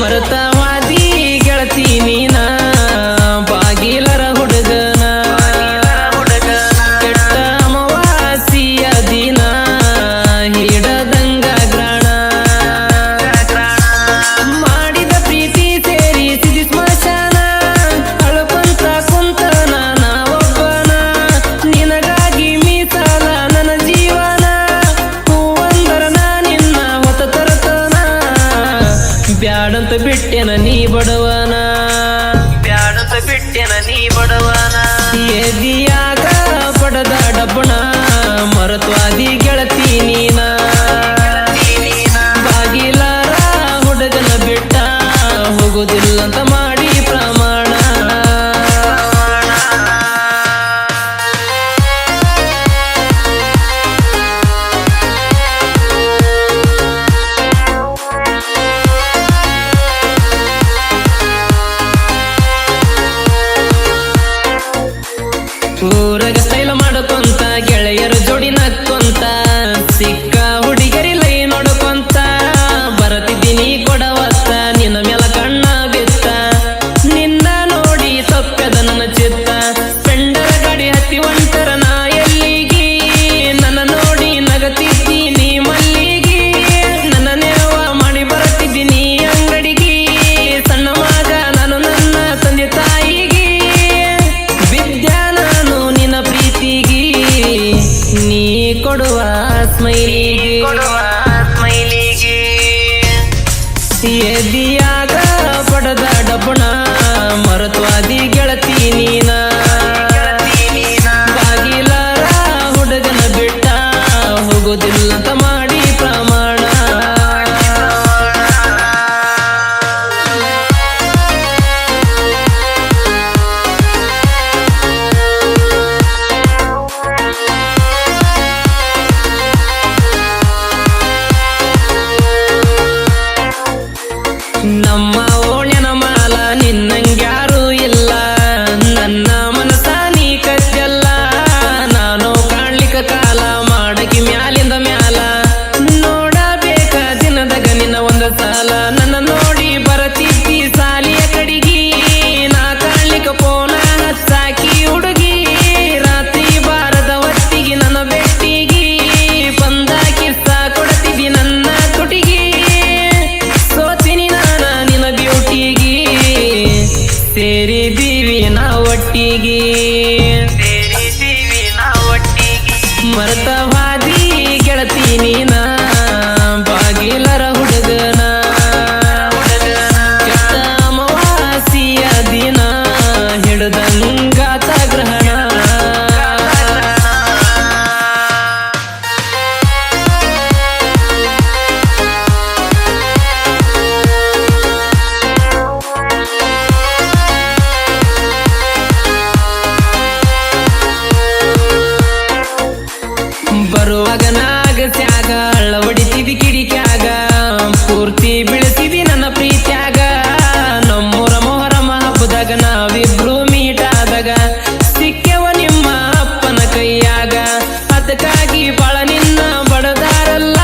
ಮರತವಾದಿ ಗೆಳತಿ ನೀನ ಬಾಗಿಲರ ಹುಡುಗನ ಕೆಟ್ಟ ಅಮಾವಾಸ್ಯೆಯ ದಿನ ಹಿಡದಂಗ ಗ್ರಾಣ ಮಾಡಿದ ಪ್ರೀತಿ ಸೇರಿಸಿದಿ ಸ್ಮಶಾನ ಅಳಕೊಂತ ಕುಂತ ನಾನ ಒಬ್ಬನ ನಿನಗಾಗಿ ಮೀಸಲ ನನ್ನ ಜೀವನ ಹೂವಂದರ ನಿನ್ನ ಹೊತ್ತ ತರತನ ಬ್ಯಾಡಂತ ಬಿಟ್ಟೆನ ನೀ ಬಡವನ ಬ್ಯಾಡಂತ ಬಿಟ್ಟೆನ ನೀ ಬಡವನ ಎದಿಯಾಗ ಪಡದ ಡಬ್ಬಣ ಮರತ್ವಾದಿ ಗೆಳತಿ ನೀನ ಬಾಗಿಲಾರ ಹುಡುಗನ ಬಿಟ್ಟ ಹೋಗುದಿಲ್ಲಂತ ಮಾಡಿ ಪ್ರಮಾಣ ಊರಾಗ ಸ್ಟೈಲ್ ಮಾಡಕೊಂತ ಗೆಳೆಯರ ಜೋಡಿ ನಕ್ಕೊಂತ ಸಿಕ್ಕ ಹುಡುಗರಿ ಲೈ ನೋಡ್ಕೊಂತ ಬರತಿದ್ದೀನಿ ಕೊಡವತ್ತ ನಿನ್ನ ಮೇಲ ಕಣ್ಣ ಬಿತ್ತ ನಿನ್ನ ನೋಡಿ ತಪ್ಪದ ನನ್ನ ಚಿತ್ತ ಪೆಂಡರ ಗಾಡಿ ಹತ್ತಿ ಒಂಟರ ನಾ ಎಲ್ಲಿಗಿ ನನ್ನ ನೋಡಿ ನಗತಿದ್ದೀನಿ ಮಲ್ಲಿಗಿ ನನ್ನ ನೆರವ ಮಾಡಿ ಬರತಿದ್ದೀನಿ ಅಂಗಡಿಗಿ ಸಣ್ಣ ಮಗ ನಾನು ನನ್ನ ತಂದೆ ತಾಯಿಗಿ ವಿದ್ಯಾ ನಾನು ನಿನ್ನ ಪ್ರೀತಿಗಿ ನೀ ಕೊಡುವ ಸ್ಮೈಲಿಗೆ ಎದಿಯಾಗ ಪಡದ ಡಬ್ಬಣ ಮರತ್ವಾದಿ ಗೆಳತಿ ನೀನ ಬಾಗಿಲಾರ ಹುಡುಗನ ಬಿಟ್ಟ ಹೋಗುದಿಲ್ಲಂತ ಮಾಡಿ ಪ್ರಮಾಣ ನಮ್ಮ ಓಣ್ಯನ ಮಾಲ ನಿನ್ನಂಗ್ಯಾರು ಇಲ್ಲ ನನ್ನ ಮನಸ ನೀ ಕಚ್ಚಲ್ಲ ನಾನು ಕಾಣ್ಲಿಕ್ಕ ಕಾಲ ಮಾಡಕಿ ಮ್ಯಾಲಿಂದ ಮ್ಯಾಲ ನೋಡಬೇಕ ದಿನದಾಗ ನಿನ್ನ ಒಂದ ಸಾಲ ನನ್ನ ನೋಡಿ ಬರತಿದ್ದಿ ಸಾಲಿಯ ಕಡಿಗಿ ನಾ ಕಾಣ್ಲಿಕ್ಕ ಪೋನ ಹಚ್ಚಾಕಿ ಹುಡುಗಿ ರಾತ್ರಿ ಬಾರದ ಹೊತ್ತಿಗೆ ನನ್ನ ಬೆಟ್ಟಿಗಿ ಬಂದ ಕಿಸ್ಸ ಕೊಡ್ತಿದ್ದಿ ನನ್ನ ತುಟಿಗಿ ಸೋತಿನಿ ನಾನ ನಿನ್ನ ಬ್ಯೂಟಿಗಿ ಸೇರಿದೀವಿ ನಾ ಒಟ್ಟಿಗಿ ಮರತವಾದಿ ಗೆಳತಿ ನೀನ ಬಾಗಿಲರ ಹುಡುಗನ ಕೆಟ್ಟ ಅಮಾವಾಸ್ಯೆಯ ದಿನ ಹಿಡದಂಗಾತ ಗ್ರಹಣ ಬರುವಾಗ ನಾಗಸ್ಯಾಗ ಹಳ್ಳ ಹೊಡಿತಿದಿ ಕಿಡಿಕ್ಯಾಗ ಪೂರ್ತಿ ಬೀಳ್ತಿದಿ ನನ್ನ ಪ್ರೀತ್ಯಾಗ ನಮ್ಮೂರ ಮೊಹರಮ ಹಬ್ಬದಾಗ ನಾವಿಬ್ರು ಮೀಟಾದಾಗ ಸಿಕ್ಕೆವ ನಿಮ್ಮ ಅಪ್ಪನ ಕೈಯಾಗ ಅದಕ್ಕಾಗಿ ಬಾಳ ನಿನ್ನ ಬಡದಾರಲ್ಲ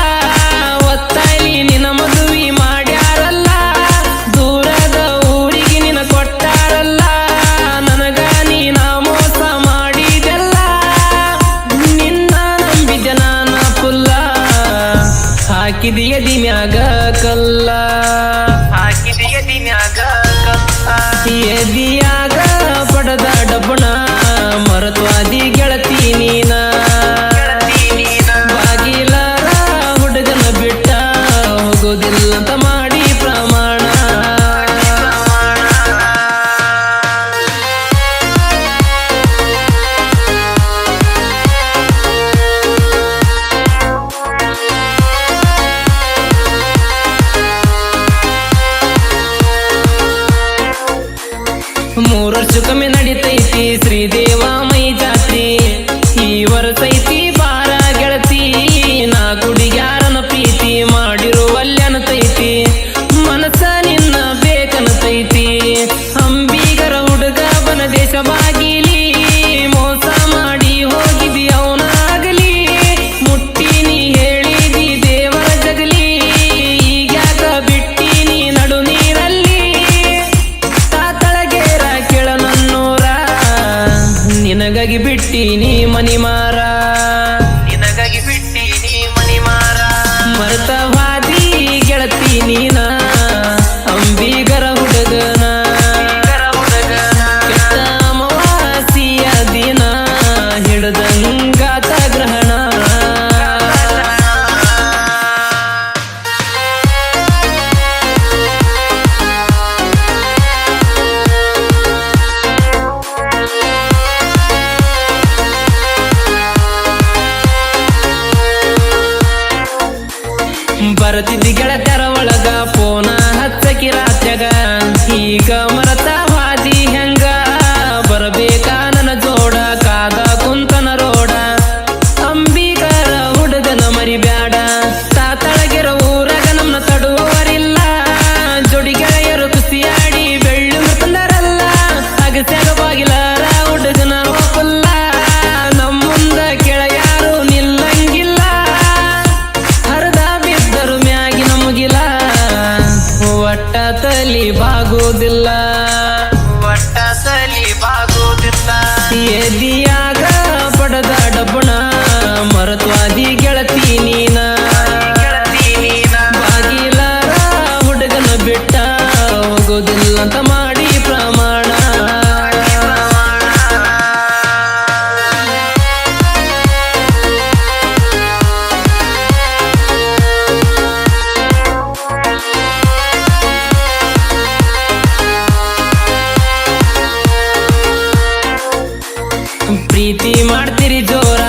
ಒತ್ತಾಯಿ ನಿನ್ನ ಮದುವೆ ಮಾಡ್ಯಾರಲ್ಲ ದೂರದ ಊರಿಗೆ ನಿನ್ನ ಕೊಟ್ಟಾರಲ್ಲ ನನಗ ನೀನ ಮೋಸ ಮಾಡಿದೆಲ್ಲ ನಿನ್ನ ನಂಬಿದ್ದೆ ನಾನ ಪುಲ್ಲ ಹಾಕಿದಿಯ ದಿನ್ಯಾಗ ಕಲ್ಲ ಎದಿಯಾಗ ಪಡದ ಡಬ್ಬಣ ಮರತ್ವಾದಿ ಗೆಳತಿ ನೀನ ಬಾಗಿಲಾರ ಹುಡುಗನ ಬಿಟ್ಟ ಹೋಗೋದಿಲ್ಲಂತ ಮಾಡಿ ಪ್ರಮಾಣ ಮೂರು ವರ್ಷಕ್ಕೊಮ್ಮೆ ನಡಿತೈತಿ ಶ್ರೀದೇವ ಮೈ ಜಾತ್ರಿ ಈ ವರ್ಷ ಐತಿ ಬಾರ ಗೆಳತಿ ನಾ ಕುಡಿಗ್ಯಾರನ ಪ್ರೀತಿ ಮಾಡಿರುವಲ್ಯನತೈತಿ ಮನಸ ನಿನ್ನ ಬೇಕನತೈತಿ ಅಂಬಿಗರ ಹುಡುಗ ಬನ ದೇಶ ಬಾಗಿಲಿ ಮೋಸ ಮಾಡಿ ಹೋಗಿದಿ ಅವನಾಗಲಿ ಮುಟ್ಟಿ ನೀ ಹೇಳಿದಿ ದೇವರ ಜಗಲಿ ಈಗ್ಯಾಕ ಬಿಟ್ಟಿ ನೀ ನಡು ನೀರಲ್ಲಿ ಬರ್ತಿದ್ದಿ ಗೆಳತ್ಯರ ಒಳಗ ಫೋನ ಹಚ್ಚಕಿ ರಾತ್ರ್ಯಾಗ ಈಗ ಮರತ ಹಾದಿ ಹೆಂಗ ಬರಬೇಕಾ ನನ್ನ ಜೋಡ ಕಾದ ಕುಂತನ ರೋಡ ಅಂಬಿಗರ ಹುಡುಗನ ಮರಿಬ್ಯಾಡ ತಾತಳಗಿರ ಊರಾಗ ನಮ್ನ ತಡುವವರಿಲ್ಲ ಜೋಡಿ ಗೆಳೆಯರು ಕುಸಿಯಾಡಿ ಬೆಳ್ಳು ತಂದರಲ್ಲ ಅಗಸ್ಯಾಗ ಬಾಗಿಲಾರ ಹುಡುಗನ ಒಪ್ಪಲ್ಲ ನಮ್ಮ ಮುಂದ ಕೆಳಯಾರು ನಿಲ್ಲಂಗಿಲ್ಲ ಹರಿದ ಬಿದ್ದರು ಮ್ಯಾಗಿನ ಮುಗಿಲ ಒಟ್ಟ ತಲಿ ಬಾಗೋದಿಲ್ಲ ಒಟ್ಟ ತಲಿ ಬಾಗೋದಿಲ್ಲ ಎದಿಯಾಗ ಪಡದ ಡಬ್ಬಣ ಮರತ್ವಾದಿ ಗೆಳತಿ ನೀನ ಬಾಗಿಲಾರ ಹುಡುಗನ ಬಿಟ್ಟ ಹೋಗೋದಿಲ್ಲ ಅಂತ ಮಾಡಿ ಪ್ರಮಾಣ ಪ್ರೀತಿ ಮಾಡ್ತೀರಿ ಜೋರ